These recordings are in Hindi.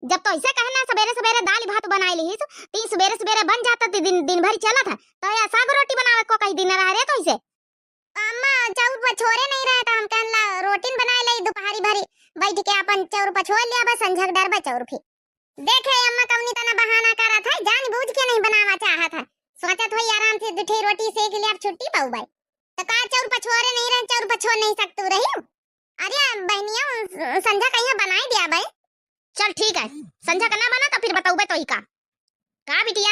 जब तो ऐसे कहना सवेरे सवेरे दाल भात बनाई ली ती सवेरे सवेरे बन जाता दिन दिन भर चला था तो या साग रोटी बनावे को कहीं दिन रह रे तो ऐसे अम्मा चाउर पछोरे नहीं रहे तो हम कहला रोटी बनाए ले दोपहरी भरी बैठ के अपन चाउर पछोर लिया बस संझक डरबा चाउर फिर देखे अम्मा कौनी तना बहाना करा था जान बूझ के नहीं बनावा चाहा था सोचा थोड़ी आराम से दूठी रोटी सेक लिया छुट्टी पाऊ भाई तो का चाउर पछोरे नहीं रहे चाउर पछोर नहीं सकतू रही अरे बहनिया संझा कहीं बनाई दिया भाई चल ठीक है संझा का ना बना तो फिर बताऊ तो ही का बिटिया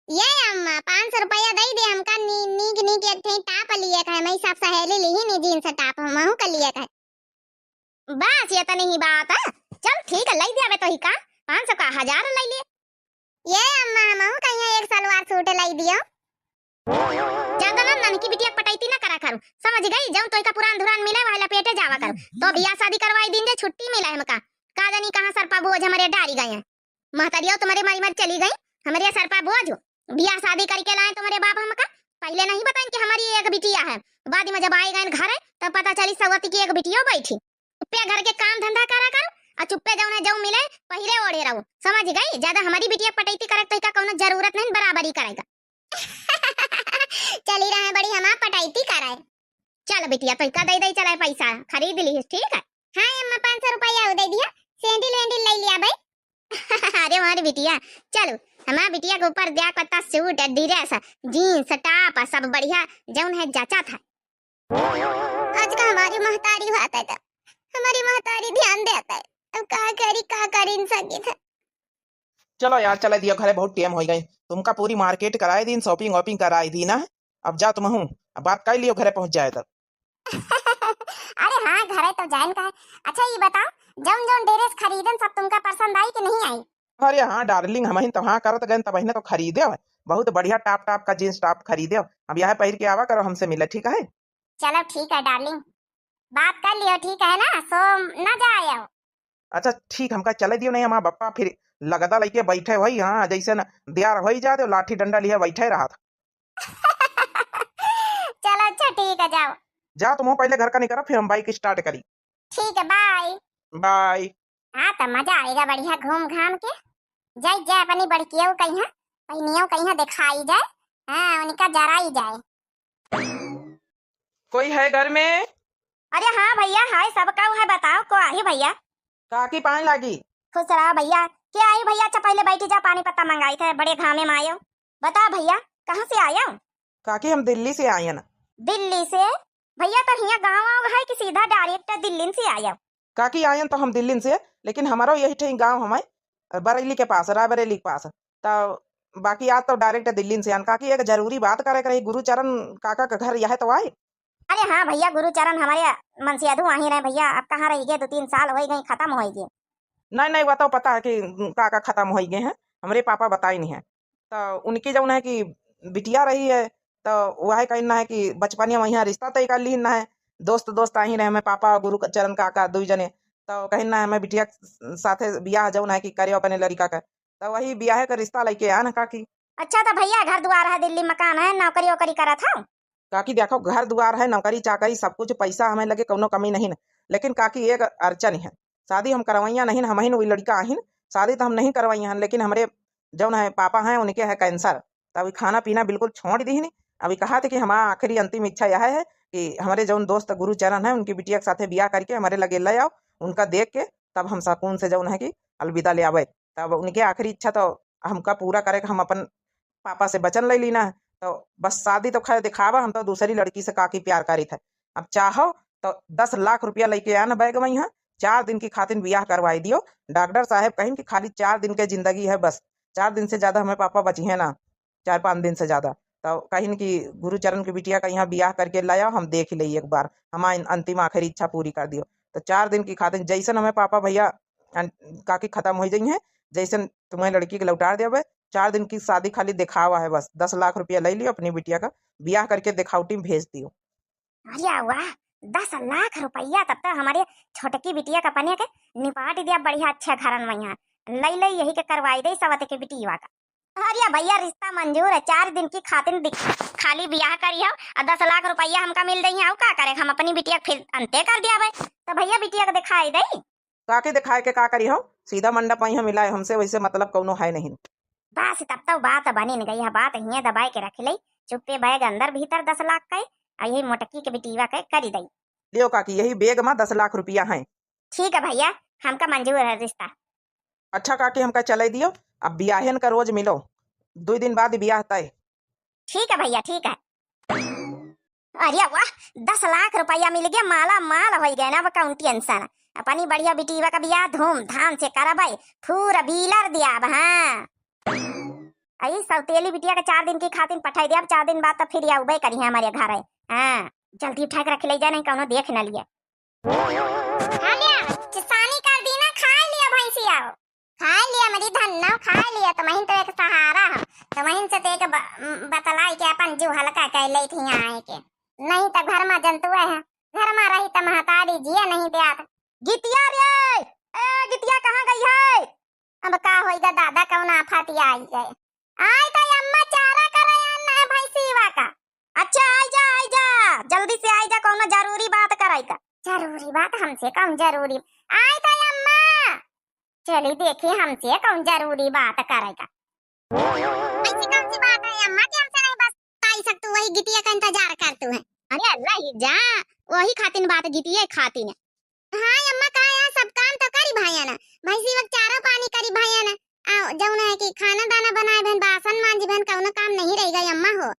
ये अम्मा 500 रुपया दे दे हमका नीक नीक एक ठे टाप लिए है मैं सब सहेली ली नहीं जींस टॉप हमहू का लिए है बस ये तो नहीं बात है चल ठीक है ले दे तो ही का 500 का 1000 ले लिए ये अम्मा हमहू कहीं एक सलवार सूट ले दियो ज्यादा ना नन की बिटिया पटाईती ना करा करू समझ गई जाऊं तो का पुरान धुरान मिले वाला पेटे जावा करू तो बियाह शादी करवाई दिन जे छुट्टी मिला है हमका का जानी कहां सरपा बोझ हमारे डारी गए हैं महतरिया तुम्हारे मारी मर चली गई हमारे सरपा बोझ बियाह शादी करके लाए तुम्हारे बाप हमका पहले नहीं बताएं कि हमारी एक बिटिया है बाद में जब आए गए घर तब पता चली सवती की एक बिटिया बैठी पे घर के काम धंधा करा करो और चुप्पे जाऊं जाऊं मिले पहले ओढ़े रहो समझ गई ज्यादा हमारी बिटिया पटैती करे तो का कोनो जरूरत नहीं बराबरी करेगा चली रहे बड़ी हम पटाईती कराए चल बिटिया तो का दे दे चलाए पैसा खरीद ली ठीक है हां अम्मा 500 रुपया दे दिया सैंडल वैंडल ले लिया भाई अरे हमारी बिटिया चलो हमारी बिटिया के ऊपर दिया कत्ता सूट ड्रेस जीन्स टॉप सब बढ़िया जौन है जाचा था आज का हमारी महतारी होता है हमारी महतारी ध्यान देता है अब का करी इन सकी था चलो यार चला दिया घरे बहुत टाइम हो गई तुमका पूरी मार्केट कराए दिन शॉपिंग वॉपिंग कराई दी ना अब जा तुम हूँ अब बात कर लियो घरे पहुंच जाए तब अरे हाँ घरे तो जान का है अच्छा ये बताओ जौन जौन ड्रेस खरीदन सब तुमका पसंद आई कि नहीं आई अरे हाँ डार्लिंग हम तो हाँ करत गए तब तो खरीदे हो बहुत बढ़िया टॉप टॉप का जींस टॉप खरीदे हो अब यहाँ पहिर के आवा करो हमसे मिले ठीक है चलो ठीक है डार्लिंग बात कर लियो ठीक है ना सो ना जाए अच्छा ठीक हमका चले दियो नहीं हमारा बप्पा फिर लगदा लेके बैठे वही हाँ जैसे न दियार हो ही जाते लाठी डंडा लिए बैठे रहा था चलो अच्छा ठीक है जाओ जा तुम पहले घर का नहीं करो फिर हम बाइक स्टार्ट करी ठीक है बाय बाय हाँ तो मजा आएगा बढ़िया घूम घाम के जाए जाए अपनी बड़कियों कहीं पहिनियों कहीं दिखाई जाए हाँ उनका जराई जाए कोई है घर में अरे हाँ भैया हाय सबका है बताओ को आई भैया काकी पानी लागी खुश रहा भैया क्या आई भैया अच्छा पहले बैठी जा पानी पत्ता मंगाई थे बड़े घामे में आयो बता भैया कहाँ से आया काकी हम दिल्ली से आए ना दिल्ली से भैया तो यहाँ गाँव है कि सीधा डायरेक्ट दिल्ली से आया काकी आए तो हम दिल्ली से लेकिन हमारा यही ठी गाँव हमारे बरेली के पास रायबरेली के पास तो बाकी आज तो डायरेक्ट दिल्ली से आन काकी एक जरूरी बात करे रही गुरुचरण काका का घर यह तो आए अरे हाँ भैया गुरुचरण हमारे मनसियाधु वहीं रहे भैया अब कहाँ रह गए 2-3 साल हो गए खत्म हो गए नहीं वो तो पता है कि काका खत्म हो गए हैं हमारे पापा बताए नहीं है तो उनकी जो है कि बिटिया रही है तो वह कहना है कि बचपनिया वहीं रिश्ता तय कर ली है दोस्त दोस्त आई रहे हमें पापा गुरुचरण काका 2 जने तो कहना है मैं बिटिया साथे बियाह जो है कि करे अपने लड़का का तो वही बियाह का रिश्ता लेके आया ना काकी अच्छा तो भैया घर द्वार है दिल्ली मकान है नौकरी वोकरी करा था काकी देखो घर द्वार है नौकरी चाकरी सब कुछ पैसा हमें लगे कोनो कमी नहीं है लेकिन काकी एक अड़चन है शादी हम करवाइया नहीं हम ही वही लड़का आहिन शादी तो हम नहीं करवाइया हैं लेकिन हमारे जो है पापा हैं उनके है कैंसर तो अभी खाना पीना बिल्कुल छोड़ दी नहीं अभी कहा थे कि हमारा आखिरी अंतिम इच्छा यह है कि हमारे जो दोस्त गुरुचरण है उनकी बिटिया के साथ ब्याह करके हमारे लगे ले आओ उनका देख के तब हम सुकून से जो है कि अलविदा ले आवे तब उनकी आखिरी इच्छा तो हमका पूरा करे हम अपन पापा से वचन ले लेना है तो बस शादी तो खैर दिखावा हम तो दूसरी लड़की से काकी प्यार करी थे अब चाहो तो 10 लाख रुपया लेके आना बैग में यहाँ 4 दिन की खातिर ब्याह करवाई दियो डॉक्टर साहब कहें कि खाली 4 दिन के जिंदगी है बस 4 दिन से ज्यादा हमें पापा बची है ना 4-5 दिन से ज्यादा तो कहीं कि गुरुचरण की बिटिया का यहाँ ब्याह करके लाया हम देख ले एक बार हमारी अंतिम आखिरी इच्छा पूरी कर दियो तो 4 दिन की खातिर जैसन हमें पापा भैया काकी खत्म हो जाई है जैसन तुम्हें लड़की के लौटा देवे 4 दिन की शादी खाली दिखावा है बस 10 लाख रुपया ले लियो अपनी बिटिया का ब्याह करके दिखावटी भेज दियो अरे वाह 10 लाख रुपया तब तक हमारे छोटकी बिटिया का पने के निपाट दिया बढ़िया अच्छा घरन में यहाँ लई यही के करवाई दे सवत के बिटिया का अरे भैया रिश्ता मंजूर है 4 दिन की खातिर खाली ब्याह करी हो और 10 लाख रुपया हमका मिल रही है का करे हम अपनी बिटिया फिर अंते कर दिया भाई तो भैया बिटिया को दिखाई दे काके दिखाए के का करी हो, सीधा मंडप वहीं मिलाए हमसे, वैसे मतलब कौनो है नहीं। बस तब तो बात बनी न गई है, बात यहीं दबाए के रख ले। चुप्पे बैग अंदर भीतर 10 लाख का यही मोटकी के बिटीवा के करी दई। लियो काकी, यही बेग में 10 लाख रुपया है। ठीक है भैया, हमका मंजूर है रिश्ता। अच्छा काकी, हमका चले दियो, अब बियाहन का रोज मिलो, 2 दिन बाद बियाह तय। ठीक है भैया, ठीक है। अरे वाह, 10 लाख रुपया मिल गया, माला माल हो गए ना। अब कौन टेंशन, अपनी बढ़िया बिटीवा का बियाह धूमधाम से करबै, पूरा बीलर दिया। हाँ आई सौतेली बिटिया के 4 दिन की खातिर पठाई दिया, 4 दिन बाद तो फिर आउबे करी है हमारे घर है। हाँ जल्दी उठा के रख ले जा, नहीं कौनो देख न लिया। खा लिया किसानी कर दी ना, खा लिया भैंसिया, खा लिया मेरी धन्ना, खा लिया। तो महीन तो एक सहारा है, तो महीन से तो एक बतलाई के अपन जीव हल्का कर ले थी आए के, नहीं तो घर में जंतु है, घर में रही तो महतारी जिया नहीं दिया। गितिया रे, ए गितिया कहाँ गई है? अब का होएगा दादा, कौन आफत आई गए। आई तो अम्मा चारा करे अन्ना भैंसीवा का। अच्छा आई जा जल्दी से आई जा, कौन जरूरी बात कराई का। जरूरी बात हमसे कौन जरूरी, आई तो अम्मा चली देखी हमसे कौन जरूरी बात करेगा। ऐसी कौन सी बात है अम्मा कि हमसे नहीं बस आई सकतू, वही गिटिया का इंतजार करतू है। अरे अल्लाह ही जा, वही खातिन बात गिटिया खातिन है। हाँ अम्मा का यार सब काम तो करी भाइया ना, भैंसी वक्त चारा पानी करी भाइया ना, जौन है कि खाना दाना बनाए बहन, बासन मांजी बहन, कौनो काम नहीं रह गई अम्मा हो।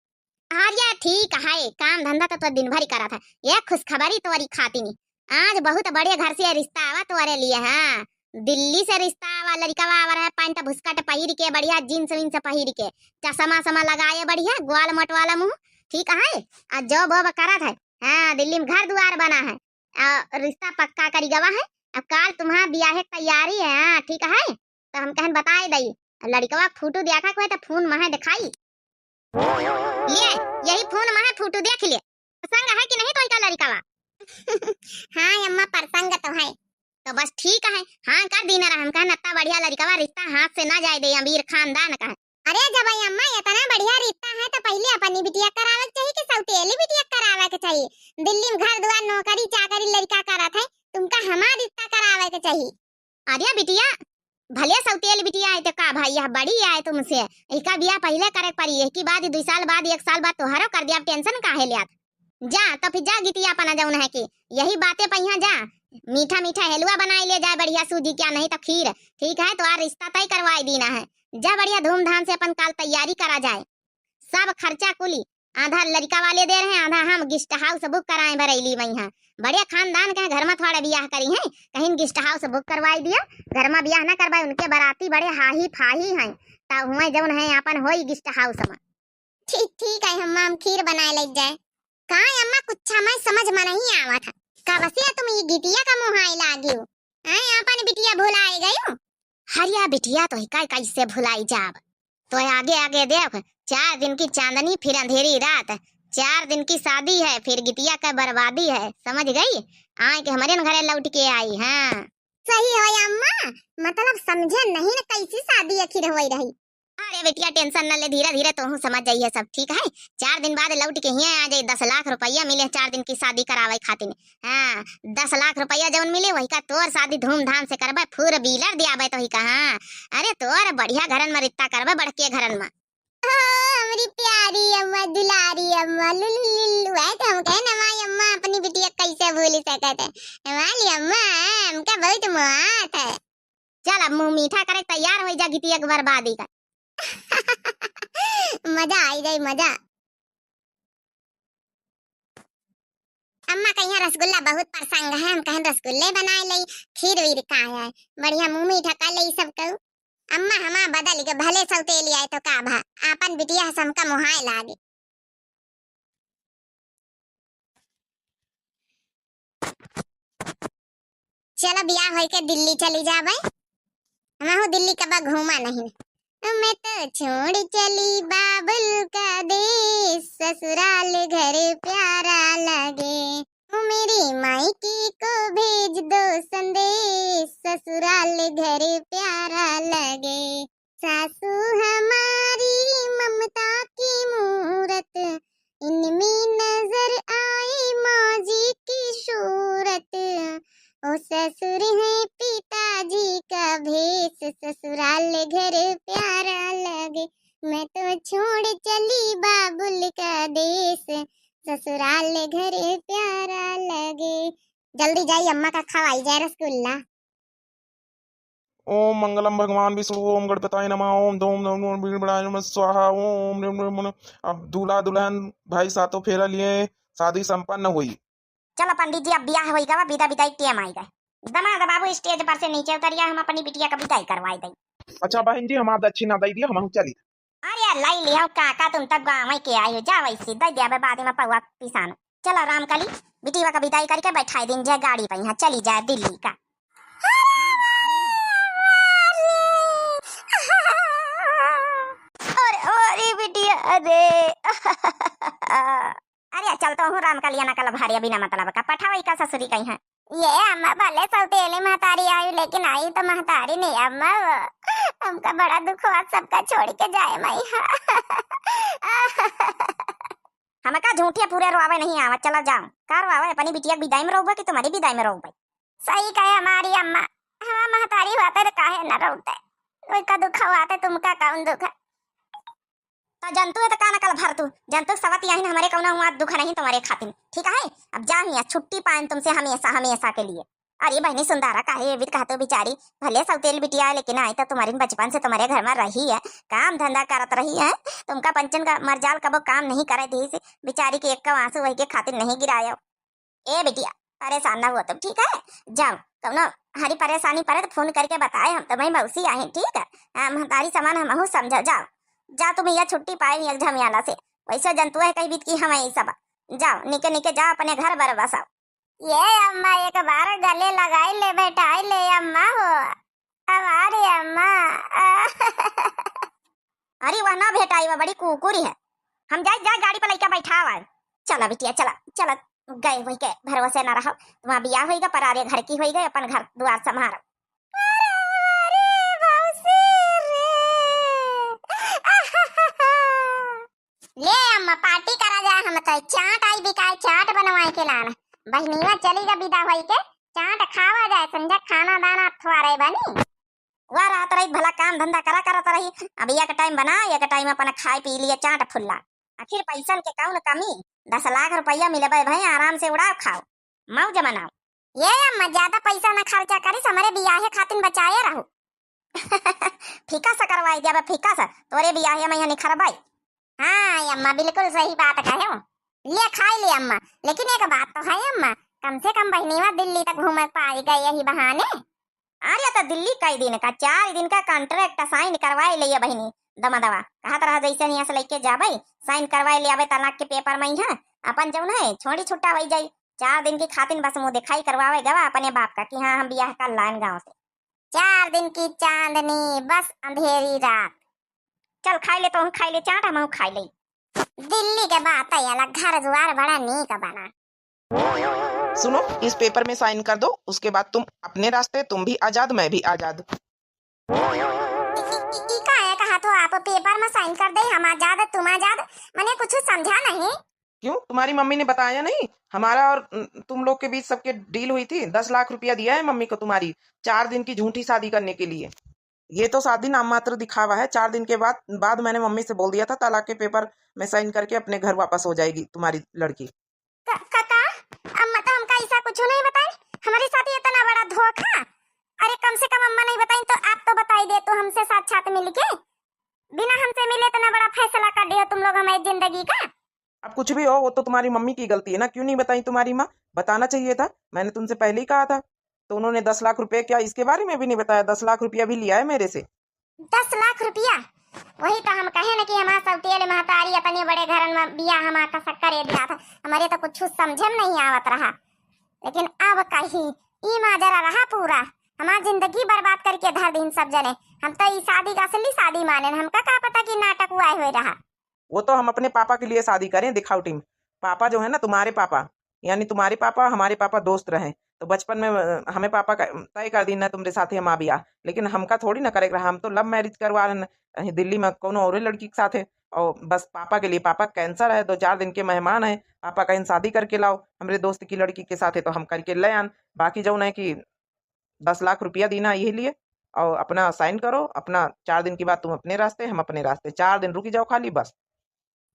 हाँ यार ठीक है, काम धंधा तो दिन भर ही करा था। ये खुशखबरी तोरी खाती नहीं, आज बहुत बड़े घर से रिश्ता आवा तोरे लिए। हाँ दिल्ली से रिश्ता आवा, लड़का आवर है, पैंट भुस्कट पहिर के बढ़िया, जींस विंस पहिर के, चश्मा समा लगाए बढ़िया, ग्वाल मट वाला मुंह, ठीक है। आज जॉब वॉब करा था। हाँ दिल्ली में घर द्वार बना है, रिश्ता पक्का करी गवा है। अब काल तुम्हारा ब्याह की तैयारी है। हाँ ठीक है, तो हम कहन बताए दई, लड़कवा फोटो देखा कोई तो फोन में दिखाई ये, यही फोन में फोटो देख ले, प्रसंग है कि नहीं तो का लड़कवा। हाँ अम्मा प्रसंग तो है, तो बस ठीक है। हाँ कर दी ना, हम कहन इतना बढ़िया लड़कवा, रिश्ता हाथ से ना जाए दे, अमीर खानदान का है। अरे जब अम्मा इतना बढ़िया रिश्ता है तो पहले अपनी बिटिया करावे चाहिए कि सौतेली बिटिया करावे के चाहिए। दिल्ली में घर द्वार नौकरी चाकरी लड़का करत है, तुमका हमारा रिश्ता करावे के चाहिए। अरे बिटिया भले सौतेली बिटिया आए तो का भाई, यह बड़ी आए तुमसे, इसका बियाह पहले करे पड़ी, एक ही बाद 2 साल बाद 1 साल बाद तोहरो कर दिया, टेंशन काहे लिया। जा तो फिर जा गिटिया अपना जौन है कि यही बातें पहिया जा, मीठा मीठा हलवा बनाए ले जाए बढ़िया, सूजी क्या नहीं तो खीर, ठीक है। तो आ रिश्ता तय करवाई देना है, जा बढ़िया धूमधाम से अपन काल तैयारी करा जाए। सब खर्चा कुली आधा लड़का वाले दे रहे हैं, आधा हम गेस्ट हाउस बुक कराए बरेली वहीं। बढ़िया खानदान के घर में थोड़ा ब्याह करी है, कहीं गेस्ट हाउस बुक करवाई दिया, घर में ब्याह ना करवाए, उनके बाराती बड़े हाही फाही हैं, तब हुए जौन है अपन होई गेस्ट हाउस में। ठीक है हम खीर बनाए ले जाए। कहाँ अम्मा कुछ मैं समझ में नहीं आवा था, कब से तुम ये गिटिया का मुहाई लागी हो, अपन बिटिया भुलाई गई हो। हरिया बिटिया तो हिकाई कैसे भुलाई जाब, तो आगे आगे देख, 4 दिन की चांदनी फिर अंधेरी रात, 4 दिन की शादी है, फिर गिटिया का बर्बादी है, समझ गई। आए के हमारे घरे लौट के आई। हाँ सही है अम्मा, मतलब समझे नहीं ना कैसी शादी आखिर हो रही। अरे बेटिया टेंशन न ले, धीरे धीरे तो हूँ समझ जाइए सब, ठीक है। 4 दिन बाद लौट के यहाँ आ जाए, 10 लाख रुपया मिले 4 दिन की शादी करावे खातिर। हाँ 10 लाख रुपया जौन मिले वही का तोर शादी धूमधाम से करबे, फूर बीलर दियाबे तो ही का। हाँ अरे तोर बढ़िया घरन में रिश्ता करबे, बड़के घरन में। हमारी प्यारी अम्मा, दुलारी अम्मा, लुलुलुलु है तो हम कहे ना अम्मा अपनी बिटिया कैसे भूल सकते थे, हमारी अम्मा हमका बहुत मुआत है। चल अब मुंह मीठा करे तैयार हो जा, गिटिया की बर्बादी का। मजा आई जाए मजा। अम्मा कहीं रसगुल्ला बहुत प्रसंग है, हम कहें रसगुल्ले बनाए लई, खीर वीर का है बढ़िया, मुंह मीठा कर लई सब कहू। अम्मा हमा बदल के भले सौतेली आए तो का भा, अपन बिटिया समका मुहाए लागे। चलो ब्याह होई के दिल्ली चली जाबे, हम दिल्ली कब घूमा नहीं। मैं तो छोड़ चली बाबुल का देश, ससुराल घर प्यारा लगे, मेरी मायके को भेज दो संदेश, ससुराल घर प्यारा लगे। सासू हमारी ममता की मूरत, इनमें नजर आए माँ जी की सूरत, ओ ससुर है पिताजी का भेष, ससुराल घर प्यारा लगे, मैं तो छोड़ चली बाबुल का देश, ससुराल घर प्यारा लगे। जल्दी जाइए, अम्मा का खवाई जाए रसगुल्ला। ओम मंगलम भगवान विष्णु ओम गणपताय नमः ओम धूम धूम धूम बीड़बड़ाय नमः स्वाहा ओम ह्रीं ह्रीं नमः। अब दूल्हा दुल्हन भाई सातों फेरा लिए, शादी संपन्न हुई। चलो पंडित जी, अब ब्याह होइगा, विदा विदाई टेम आएगा। दमाद बाबू स्टेज पर से नीचे उतरिया, हम अपनी बिटिया का विदाई करवाई दई। अच्छा बहन जी, हम आप दक्षिणा दे दिया, हम चली। अरे लाई लिया काका, तुम तक गाँव के आई हो, जा वैसे दई दिया बाद में पौवा पिसान। चलो राम कली, बिटिया का विदाई करके बैठाई दिन जाए गाड़ी पर, यहाँ चली जाए दिल्ली का। अरे बिटिया अरे अरे चलता हूँ राम का लिया नकल भारिया बिना मतलब का पठावई का ससुरी कहीं है। ये अम्मा भले सौतेली महतारी आई, लेकिन आई तो महतारी नहीं अम्मा, हमका बड़ा दुख हुआ, सबका छोड़ के जाए मई। हमका झूठिया पूरे रोवे नहीं आवा, चला जाओ कार रोवे अपनी बिटिया विदाई में रोबा कि तुम्हारी विदाई में रोबा। सही कहे हमारी अम्मा, हाँ महतारी हुआ तो काहे न रोते, कोई का दुख हुआ तो तुमका कौन दुख है। तो जंतु है तो का नकल भर तू, जंतु सवत यही हमारे कौन हुआ दुख नहीं तुम्हारे खातिर, ठीक है। अब जा हिया छुट्टी पाए तुमसे हमेशा हमेशा के लिए। अरे बहनी सुंदरा काहे ये भी कहते हो बेचारी, भले सौतेल बिटिया है लेकिन आई तो तुम्हारी बचपन से तुम्हारे घर में रही है, काम धंधा करत रही है, तुमका पंचन का मरजाल कबो काम नहीं करे थी, बेचारी के एक का आंसू वही के खातिर नहीं गिरायो। ए बिटिया परेशान ना हुआ तुम, ठीक है। जाओ कौनो हरी परेशानी पड़े तो फोन करके बताए, हम तुम्हें मौसी आए, ठीक है। महतारी सामान हम समझो, जाओ जा तुम यह छुट्टी पाए एक झमियाला से, वैसे जंतु है कई बीत की हम यही सब। जाओ निके निके जाओ अपने घर बर बसाओ। ये अम्मा एक बार गले लगाई ले बैठाई ले अम्मा हो, हमारी अम्मा। अरे वह ना भेटाई, वह बड़ी कुकुरी है। हम जाए जाए गाड़ी पर लेकर बैठा हुआ। चला बिटिया चला चला, गए वही के भरोसे न रहो, तुम्हारा बियाह होगा परारे घर की होगी, अपन घर द्वार संभारो। ले अम्मा पार्टी करा जाए, हम तो चाट आई बिकाई, चाट बनवाए के लाना, बहनिया चलेगा विदा होई के, चाट खावा जाए, संजय खाना दाना थवारे बनी। वह रात रही भला काम धंधा करा करत रही, अब एक टाइम बना एक टाइम अपन खाए पी लिए चाट फुल्ला। आखिर पैसन के कौन कमी, 10 लाख रुपया मिले भाई, आराम से उड़ाओ खाओ मौज मनाओ। ये अम्मा ज्यादा पैसा न खर्चा करिस, हमारे बियाहे खातिर बचाए रहो। फीका सा करवाई दिया, फीका सा तोरे बियाहे में निखरबाई। हाँ अम्मा बिल्कुल सही बात कहे हो, ले खाई ले अम्मा, लेकिन एक बात तो है अम्मा, कम से कम बहनीवा दिल्ली तक घूम पाई गए यही बहाने। अरे तो दिल्ली कई दिन का 4 दिन का कॉन्ट्रैक्ट साइन करवाए लिए बहनी, दमा दवा कहा तरह जैसे यहाँ से लेके जाबे साइन करवाए ले आवे, तलाक के पेपर में है अपन जो है छोड़ी छुट्टा हो जाई, 4 दिन की खातिर बस मुँह दिखाई करवावे गवा अपने बाप का कि हाँ हम बियाह कर लाइन गाँव से। 4 दिन की चांदनी बस अंधेरी रात। चल खाई ले, तो हम खाई ले चाट, हम खाई ले। दिल्ली के बात है अलग, घर द्वार बड़ा नीक बना। सुनो इस पेपर में साइन कर दो, उसके बाद तुम अपने रास्ते, तुम भी आजाद मैं भी आजाद। कहा तो आप पेपर में साइन कर दे, हम आजाद तुम आजाद, मैंने कुछ समझा नहीं। क्यों तुम्हारी मम्मी ने बताया नहीं, हमारा और तुम लोग के बीच सबके डील हुई थी, 10 लाख रुपया दिया है मम्मी को तुम्हारी 4 दिन की झूठी शादी करने के लिए। ये तो शादी नाम मात्र दिखावा है, 4 दिन के बाद मैंने मम्मी से बोल दिया था तलाक के पेपर में साइन करके अपने घर वापस हो जाएगी तुम्हारी लड़की। काका अम्मा तो हमका ऐसा कुछ नहीं बताई, हमारे साथ ये इतना बड़ा धोखा। अरे कम से कम अम्मा नहीं बताई तो आप तो बताई दे, तो हमसे साथ मिलके बिना हमसे मिले इतना बड़ा फैसला कर दिया तुम लोग हमारी जिंदगी का। अब कुछ भी हो वो तो तुम्हारी मम्मी की गलती है ना, क्यों नहीं बताई तुम्हारी माँ, बताना चाहिए था, मैंने तुमसे पहले ही कहा था। तो उन्होंने 10 लाख रुपए क्या इसके बारे में भी नहीं बताया, 10 लाख रुपया भी लिया है मेरे से। 10 लाख रुपया, वही तो हम कहे ना कि हमारा सौतेल महतारी अपने बड़े घर में बिया हमारा का शक्कर दिया था, हमारे तो कुछ समझे में नहीं आवत रहा, लेकिन अब कहीं ई माजरा रहा पूरा, हमारी जिंदगी बर्बाद करके धर दिन सब जने। हम तो ई शादी का असली शादी माने, हमका क्या पता कि नाटक हुआ हुए रहा। वो तो हम अपने पापा के लिए शादी करें दिखावटी में, पापा जो है ना तुम्हारे पापा, यानी तुम्हारे पापा हमारे पापा दोस्त रहे, तो बचपन में हमें पापा तय कर दी ना तुम्हारे साथे हम बिया, लेकिन हमका थोड़ी ना करे हम तो लव मैरिज करवा रहे हैं दिल्ली में कोनो और लड़की के साथ है। और बस पापा के लिए, पापा कैंसर है, 2-4 दिन के मेहमान है, पापा कहीं शादी करके लाओ हमारे दोस्त की लड़की के साथ है तो हम करके ले आन। बाकी जो है कि 10 लाख रुपया देना यही लिए, और अपना साइन करो, अपना 4 दिन के बाद तुम अपने रास्ते हम अपने रास्ते, 4 दिन रुकी जाओ खाली बस।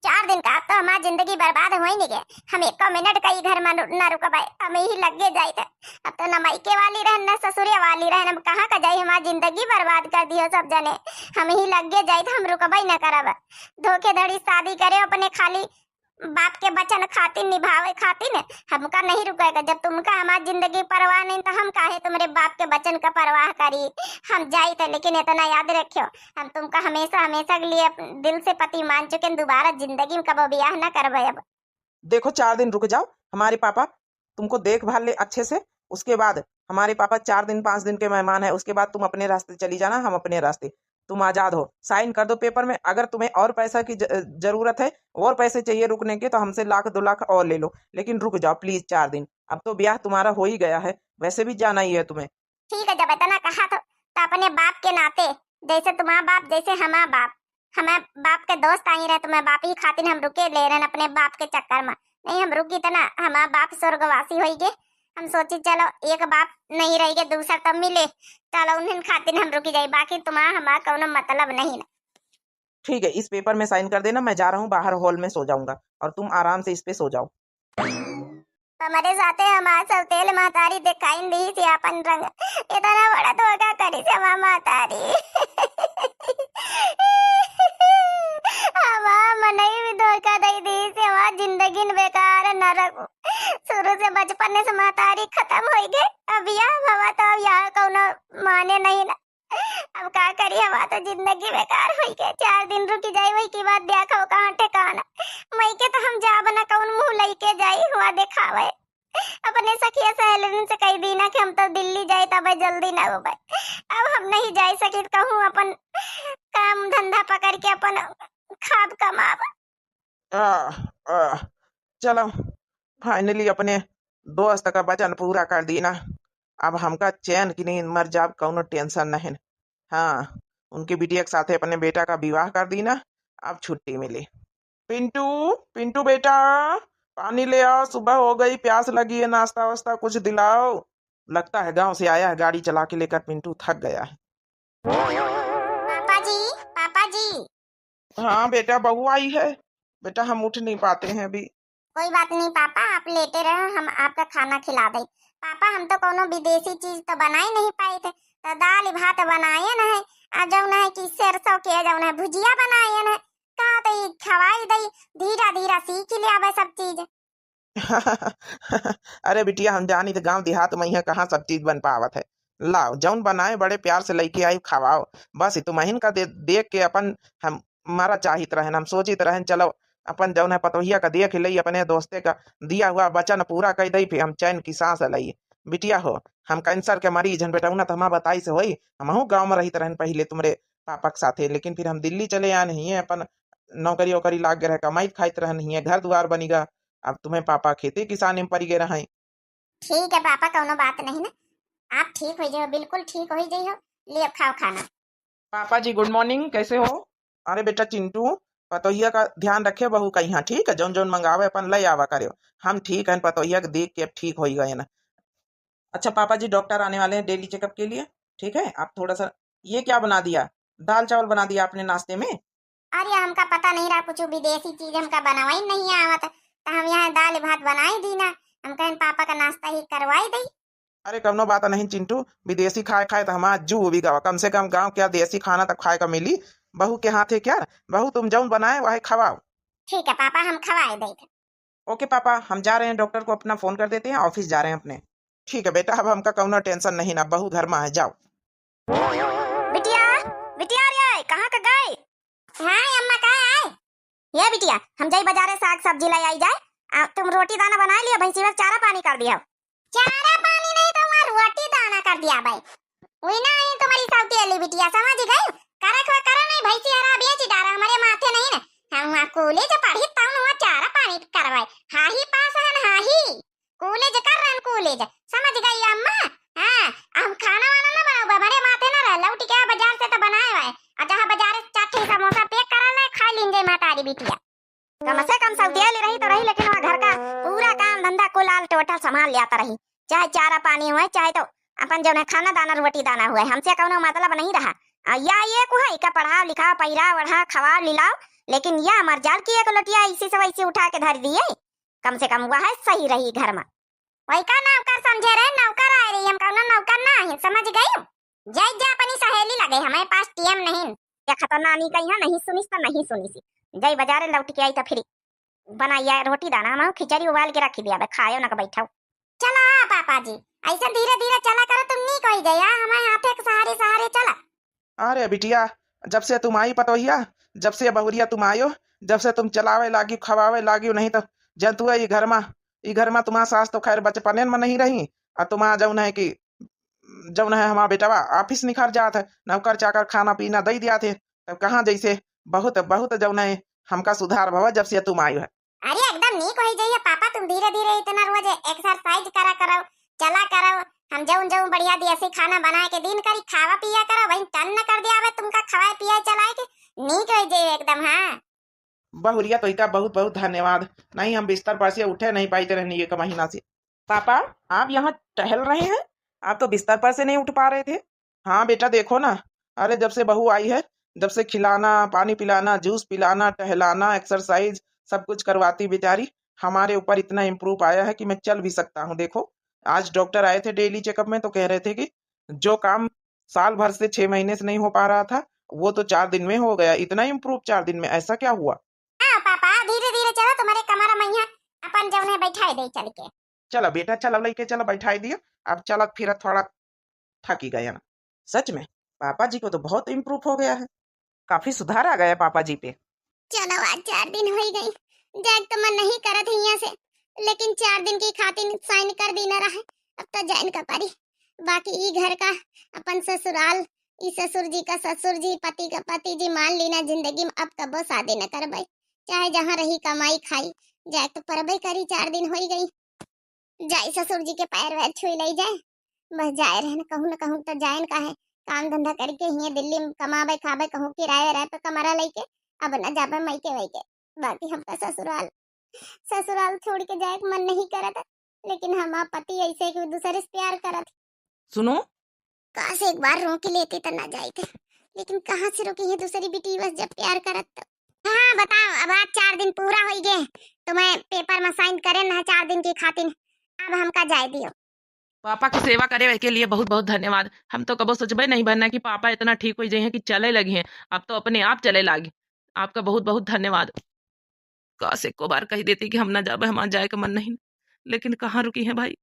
4 दिन का तो हमारी जिंदगी बर्बाद हो ही नहीं गए। हम 1 मिनट का ही घर में न रुका भाई, हमें ही लग जाए थे। अब तो न मायके वाली रहन न ससुरे वाली रहन, हम कहाँ का जाए, हमारी जिंदगी बर्बाद कर दी हो सब जने। हम ही लग जाए तो हम रुकबाई न करब। धोखेधड़ी शादी करे अपने खाली बाप के वचन खातिर निभावे खातिर, हमका नहीं रुकेगा। जब तुमका हमारी जिंदगी परवाह नहीं तो हम काहे तुम्हारे बाप के वचन का परवाह करी। हम जाई थे, लेकिन इतना याद रखियो, हम तुमका हमेशा हमेशा के लिए दिल से पति मान चुके, दोबारा जिंदगी में कबो ब्याह न करबे। अब देखो 4 दिन रुक जाओ, हमारे पापा तुमको देखभाल ले अच्छे से, उसके बाद हमारे पापा 4 दिन 5 दिन के मेहमान है, उसके बाद तुम अपने रास्ते चली जाना, हम अपने रास्ते। तुम आजाद हो, साइन कर दो पेपर में। अगर तुम्हें और पैसा की जरूरत है, और पैसे चाहिए रुकने के, तो हमसे 1-2 लाख और ले लो, लेकिन रुक जाओ प्लीज 4 दिन। अब तो ब्याह तुम्हारा हो ही गया है, वैसे भी जाना ही है तुम्हें। ठीक है, जब इतना कहा तो अपने बाप के नाते, जैसे तुम्हारा बाप जैसे हमारा बाप, हमारे बाप के दोस्त आई रहे, तुम्हारे बाप ही खातिर हम रुके ले रहे अपने बाप के चक्कर में। नहीं हम रुकी तना, हमारा बाप स्वर्गवासी हो गए। हम सोची चलो एक बाप नहीं रहेगा, दूसरा तब मिले, चलो उन्हें खातिर हम रुकी जाए। बाकी तुम्हारा हमारा कोनो मतलब नहीं ना। ठीक है, इस पेपर में साइन कर देना, मैं जा रहा हूँ बाहर हॉल में सो जाऊंगा, और तुम आराम से इस पे सो जाओ। हमारे साथे हमारा सब तेल महतारी दिखाई दी थी अपन रंग, इतना बड़ा धोखा करी से हमारा महतारी। हमारा मनई भी धोखा दे दी से हमारा जिंदगी बेकार नरक। शुरू से बचपन से महतारी खत्म हो गए, अब यह हवा तो अब यहाँ कोनो माने नहीं ना। अब का करी, हवा तो जिंदगी बेकार हो गई। 4 दिन रुकी जाए, वही की बात देखो कहाँ ठिकाना। मई के तो हम जा बना कौन मुंह लेके जाई हुआ दिखावे। अपने सखिया सहेलिन से कही दी ना कि हम तो दिल्ली जाए, तब जल्दी ना हो भाई। अब हम नहीं जा सके, कहूँ अपन काम धंधा पकड़ के अपन खाब कमाब। चलो फाइनली अपने दोस्त का वचन पूरा कर दी ना, अब हमका चैन की नींद मर जाब, कौनो टेंशन नहीं। हाँ, उनकी बिटिया के साथ अपने बेटा का विवाह कर दी ना, अब छुट्टी मिली। पिंटू पिंटू बेटा पानी ले आओ, सुबह हो गई, प्यास लगी है, नाश्ता वास्ता कुछ दिलाओ। लगता है गांव से आया है गाड़ी चला के लेकर, पिंटू थक गया है। पापा जी, पापा जी। हाँ बेटा, बहू आई है। बेटा हम उठ नहीं पाते हैं अभी। कोई बात नहीं पापा, आप लेटे रहो, हम आपका खाना खिला दें। पापा हम तो कोनो विदेशी चीज तो बना ही नहीं पाए थे, तो दाल भात बनाए ना है, आ जौन है कि सरसों के जौन है भुजिया बनाए ना, कहा तो ये खवाई दई, धीरा धीरा सीख लिया वह सब चीज। अरे बिटिया हम जानी तो गांव देहात में यहाँ कहाँ सब चीज बन पावत है। लाओ जौन बनाए बड़े प्यार से लेके आई खवाओ, बस तुम्हें का देख के अपन हम मारा चाहित रहन, हम सोचित रहन चलो अपन जौन है पतोहिया का देख लई, अपने दोस्ते का दिया हुआ वचन पूरा कर दई, फिर हम चैन की सांस लई। बिटिया हो, हम कैंसर के मरीज हैं बेटा, ना तो हम बताई से होई, हम गाँव में रही रहन पहले तुम्हारे पापा के साथे, लेकिन फिर हम दिल्ली चले आए नहीं है, अपन नौकरी वोकरी लाग गए, कमाई खाइत रह नहीं है, घर द्वार बनीगा। अब तुम्हें पापा खेती किसानी में पड़ गए रहे। ठीक है पापा, कोनो बात नहीं ना, आप ठीक हो जाओ, बिल्कुल ठीक हो जाइए। ले अब खाओ खाना। पापा जी गुड मॉर्निंग, कैसे हो? अरे बेटा चिंटू, पतोहिया का ध्यान रखे बहू का यहाँ, ठीक है, जौन जौन मंगावे अपन ले आवा करे। हम ठीक है, पतोहिया के देख के अब ठीक हो ही गए ना। अच्छा पापा जी, डॉक्टर आने वाले हैं डेली चेकअप के लिए, ठीक है, आप थोड़ा सा ये क्या बना दिया, दाल चावल बना दिया आपने नाश्ते में? अरे हमका पता नहीं रहा, कुछ विदेशी चीज हमका बनावा ही नहीं आवत, तो हम यहाँ दाल भात बनाई दी ना, हम कहें पापा का नाश्ता ही करवाई दी। अरे कौनो बात नहीं चिंटू, विदेशी खाए खाए तो हमारा जू भी गवा, कम से कम गांव क्या देसी खाना तक खाए का मिली। बहू के हाथ है क्या, बहू तुम जौन बनाए वही खवाओ। ठीक है पापा, हम खवाए देते। ओके पापा, हम जा रहे हैं, डॉक्टर को अपना फोन कर देते हैं, ऑफिस जा रहे हैं अपने। ठीक है बेटा, अब हमका कौनो टेंशन नहीं ना, बहू घर में है, जाओ। बिटिया, बिटिया रे कहाँ का गए? हाँ अम्मा कहाँ आए? ये बिटिया हम जाई बाजारे साग सब्जी ले आई जाए, तुम रोटी दाना बना लिया, भैंसी में चारा पानी कर दिया। चारा पानी नहीं तो मैं रोटी दाना कर दिया भाई, वही ना है तुम्हारी सौती अली बिटिया, समझ गई? करा खवा करा नहीं, भैंसी हरा बेच डारा, हमारे माथे नहीं ना, हम वहाँ कॉलेज पढ़ी तब वहाँ चारा पानी करवाए, हाँ ही पास है ना, हाँ ही हमारी बिटिया। कम से कम सऊदिया ले रही तो रही, लेकिन वहाँ घर का पूरा काम धंधा को लाल टोटल संभाल लियाता रही। चाहे चारा पानी हुए, चाहे तो अपन जो है खाना दाना रोटी दाना हुए, हमसे कौनो मतलब नहीं रहा। या ये को है का पढ़ाओ लिखाओ पहिरा वढ़ा खवा लिलाओ, लेकिन या मर जाल की एक लोटिया इसी से वैसे उठा के धर दिए। कम से कम वह सही रही घर में। वही का नौकर समझे रहे, नौकर आ रही, हम कौनो नौकर ना है, समझ गई। जय जा अपनी सहेली लगे, हमारे पास टीएम नहीं। क्या खतरनानी का यहाँ नहीं सुनिस तो नहीं सुनिस। जय बाजारे लौट के आई तो फिर बनाइया रोटी दाना हम खिचड़ी उबाल के रखी दिया, खाओ ना बैठो। चला पापा जी, ऐसा धीरे धीरे चला करो, तुम नहीं कोई गया हमारे हाथे के सहारे सहारे चला। अरे बिटिया, जब से तुम आई पतोहिया, जब से बहुरिया तुम आयो, जब से तुम चलावे लागी खवावे लागी, नहीं तो जंतु है ई घर में तुम्हारा सास तो खैर बचपने में नहीं रही। और तुम्हारा जौन है कि जौन है हमारा बेटवा ऑफिस निखर जात है, नौकर चाकर खाना पीना दे दिया थे, तब कहाँ जैसे बहुत बहुत जौन है हमका सुधार भवा जब से तुम आयो है। अरे एकदम नहीं कोई जाइए पापा, तुम धीरे धीरे इतना रोज एक्सरसाइज करा करो, चला करो। हम जौन जौन बढ़िया दी ऐसे खाना बना के दिन करी खावा पिया करो, वही टन न कर दिया तुमका खवाए पिया चलाए के नहीं कोई जाइए एकदम। हाँ बहुरिया तो इका बहुत बहुत धन्यवाद। नहीं हम बिस्तर पर से उठे नहीं पाते रहने एक महीना से। पापा आप यहाँ टहल रहे हैं, आप तो बिस्तर पर से नहीं उठ पा रहे थे। हाँ बेटा देखो ना, अरे जब से बहू आई है, जब से खिलाना पानी पिलाना जूस पिलाना टहलाना एक्सरसाइज सब कुछ करवाती बेचारी, हमारे ऊपर इतना इम्प्रूव आया है कि मैं चल भी सकता हूँ। देखो आज डॉक्टर आए थे डेली चेकअप में, तो कह रहे थे कि जो काम साल भर से 6 महीने से नहीं हो पा रहा था वो तो 4 दिन में हो गया। इतना इम्प्रूव 4 दिन में, ऐसा क्या हुआ? पापा धीरे धीरे चलो, तुम्हारे कमरा में यहाँ अपन जौन है बैठाए दे चल के। चलो बेटा चलो लेके चलो बैठाई दियो। अब चलत फिर थोड़ा थक ही गया ना। सच में पापा जी को तो बहुत इम्प्रूव हो गया है, काफी सुधार आ गया पापा जी पे। चलो आज 4 दिन हो गई, जाग तो मन नहीं करत है यहाँ से, लेकिन 4 दिन की खातिर साइन कर दी न रहा, अब तो जाइन का पारी। बाकी ई घर का अपन ससुराल, ई ससुर जी का ससुर जी, पति का पति जी मान लेना जिंदगी में, अब कबो शादी न करबे, चाहे जहाँ रही कमाई खाई जाए तो परबे करी। 4 दिन हो गई, जाए ससुर जी के पैर वैर छुई ले जाए, बस जाए रहने कहूँ न कहूँ तो जाए का है। काम धंधा करके ही दिल्ली में कमाबे खाबे, कहूँ किराए रह पे कमरा लेके, अब न जाबे मैके वैके। बाकी हमका ससुराल ससुराल छोड़ के जाए मन नहीं करत, लेकिन हमारा पति ऐसे एक दूसरे से प्यार करत। सुनो कहाँ से एक बार रोक लेते तो ना जाए थे, लेकिन कहाँ से रोकी है दूसरी बेटी, बस जब प्यार करत तो। हाँ बताओ, अब आज 4 दिन पूरा हो गए, तुम्हें पेपर में साइन करे ना 4 दिन की खातिर, अब हमका जाए दियो। पापा की सेवा करे के लिए बहुत बहुत धन्यवाद। हम तो कबो सोचबे नहीं बनना कि पापा इतना ठीक हो जाए हैं कि चले लगे हैं, अब तो अपने आप चले लागे। आपका बहुत बहुत धन्यवाद। काश एक को बार कही देती कि हम ना जाबे, हमारा जाए का मन नहीं, लेकिन कहाँ रुकी है भाई।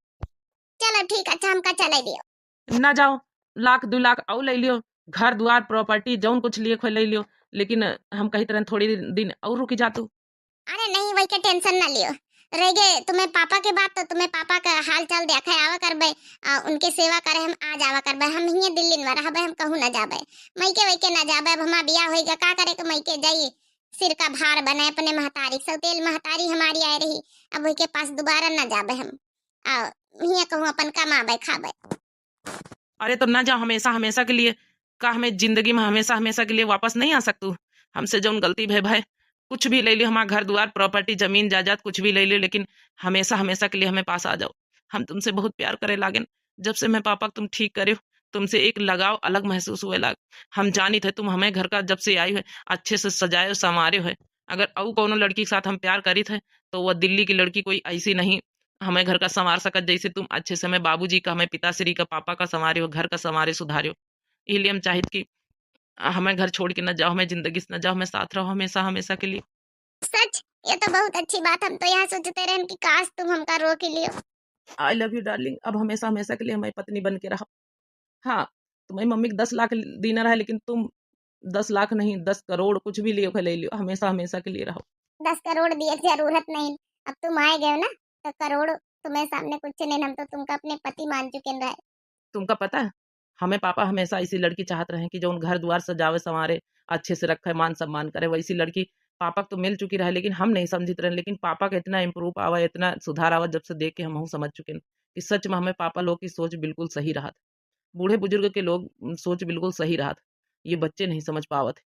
चलो ठीक, अच्छा हमका चले दियो। ना जाओ, 1,00,000 2 लाख और ले लियो, घर द्वार प्रॉपर्टी जौन कुछ लिए खोल ले लियो, लेकिन हम कही तरह थोड़ी दिन और रुकी जातू। अरे नहीं वही के टेंशन ना लियो, रह गए तुम्हें पापा के बात, तो तुम्हें पापा का हाल चाल देखा आवा करबे, उनके सेवा करे हम आ जावा करबे। हम ही दिल्ली में रहबे, हम कहूँ ना जाबे, मैके वैके ना जाबे। अब हमारा बियाह होएगा का करे के मैके जाई, सिर का भार बने अपने महतारी, सौतेल महतारी हमारी आई रही, अब वही के पास दोबारा ना जाबे हम, हिया कहूँ अपन कमाबे खाबे। अरे तो ना जाओ हमेशा हमेशा के लिए, का हमें जिंदगी में हमेशा हमेशा के लिए वापस नहीं आ सकतू। हमसे जौन गलती भय भाई, कुछ भी ले लियो, हमारा घर द्वार प्रॉपर्टी जमीन जायदाद कुछ भी ले लियो, लेकिन हमेशा हमेशा के लिए हमें पास आ जाओ। हम तुमसे बहुत प्यार करे लागे, जब से मैं पापा तुम ठीक करे हो, तुमसे एक लगाव अलग महसूस हुए लाग। हम जानी थे तुम हमें घर का जब से आई है अच्छे से सजाए संवारे हो। अगर और कोनो लड़की के साथ हम प्यार करी थे तो वह दिल्ली की लड़की कोई ऐसी नहीं हमें घर का संवार सकत, जैसे तुम अच्छे से हमें बाबूजी का, हमें पिताश्री का, पापा का संवारे हो, घर का संवारे सुधारे हो। इसलिए हम चाहिए कि हमें घर छोड़ के न जाओ, हमें जिंदगी से न जाओ, हमें साथ रहो हमेशा हमेशा के लिए। सच ये तो बहुत अच्छी बात, हम तो यहाँ सोचते रहे कि काश तुम हमका रोक लियो। आई लव यू डार्लिंग, अब हमेशा हमेशा के लिए हमारी पत्नी बन के रहो। हाँ तुम्हारी मम्मी को 10 लाख देना रहा, लेकिन तुम 10 लाख नहीं 10 करोड़ कुछ भी लियो ले लियो, हमेशा हमेशा के लिए रहो। 10 करोड़ दिए जरूरत नहीं, अब तुम आए गए ना तो करोड़ तुम्हें सामने कुछ नहीं, हम तो तुमका अपने पति मान चुके रहे। तुमका पता है हमें पापा हमेशा ऐसी लड़की चाहते रहे कि जो उन घर द्वार सजावे संवारे अच्छे से रखे मान सम्मान करे, वैसी लड़की पापा को तो मिल चुकी रहे, लेकिन हम नहीं समझते रहे। लेकिन पापा का इतना इम्प्रूव आवा, इतना सुधार आवा, जब से देख के हम समझ चुके हैं कि सच में हमें पापा लोग की सोच बिल्कुल सही रहा। बूढ़े बुजुर्ग के लोग सोच बिल्कुल सही रहा, ये बच्चे नहीं समझ पावत।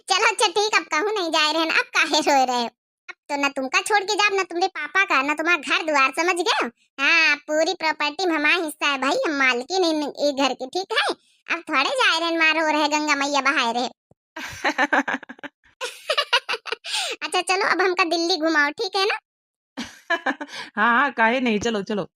चलो अच्छा कहूँ नहीं जा रहे हैं अब काहे रोए रहे हो? अब तो ना तुमका छोड़ के जाब ना तुम्हारे पापा का ना तुम्हारा घर द्वार, समझ गए हो? हाँ, पूरी प्रॉपर्टी में हमारा हिस्सा है भाई, हम मालकिन ये घर की, ठीक है? अब थोड़े जा रहे हैं मारो रहे गंगा मैया बहाए रहे। अच्छा चलो अब हमका दिल्ली घुमाओ, ठीक है ना? हाँ हाँ, काहे नहीं, चलो चलो।